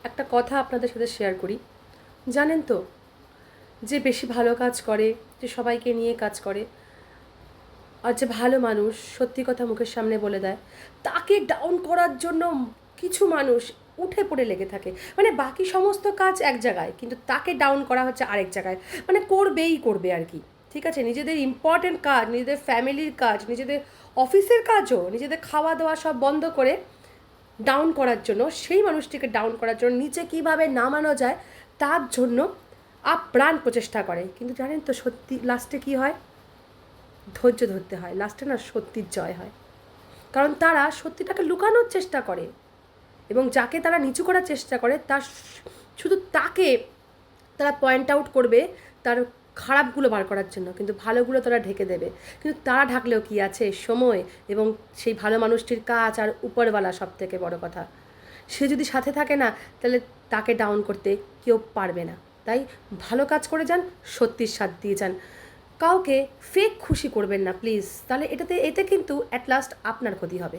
একটা কথা আপনাদের সাথে শেয়ার করি। জানেন তো, যে বেশি ভালো কাজ করে, যে সবাইকে নিয়ে কাজ করে, আর যে ভালো মানুষ সত্যি কথা মুখের সামনে বলে দেয়, তাকে ডাউন করার জন্য কিছু মানুষ উঠে পড়ে লেগে থাকে। মানে বাকি সমস্ত কাজ এক জায়গায়, কিন্তু তাকে ডাউন করা হচ্ছে আরেক জায়গায়। মানে করবেই করবে আর কি। ঠিক আছে, নিজেদের ইম্পর্ট্যান্ট কাজ, নিজেদের ফ্যামিলির কাজ, নিজেদের অফিসের কাজও, নিজেদের খাওয়া দাওয়া সব বন্ধ করে ডাউন করার জন্য, সেই মানুষটিকে ডাউন করার জন্য, নিচে কীভাবে নামানো যায় তার জন্য আপ্রাণ প্রচেষ্টা করে। কিন্তু জানেন তো সত্যি লাস্টে কী হয়? ধৈর্য ধরতে হয়, লাস্টে না সত্যির জয় হয়। কারণ তারা সত্যিটাকে লুকানোর চেষ্টা করে, এবং যাকে তারা নিচু করার চেষ্টা করে তার শুধু তাকে তারা পয়েন্ট আউট করবে তার খারাপগুলো বার করার জন্য, কিন্তু ভালোগুলো তারা ঢেকে দেবে। কিন্তু তারা ঢাকলেও কি আছে? সময় এবং সেই ভালো মানুষটির কাজ আর উপরওয়ালা, সব থেকে বড় কথা। সে যদি সাথে থাকে না, তাহলে তাকে ডাউন করতে কেউ পারবে না। তাই ভালো কাজ করে যান, সত্যির সাথ দিয়ে যান। কাউকে ফেক খুশি করবেন না প্লিজ, তাহলে এতে কিন্তু অ্যাট লাস্ট আপনার ক্ষতি হবে।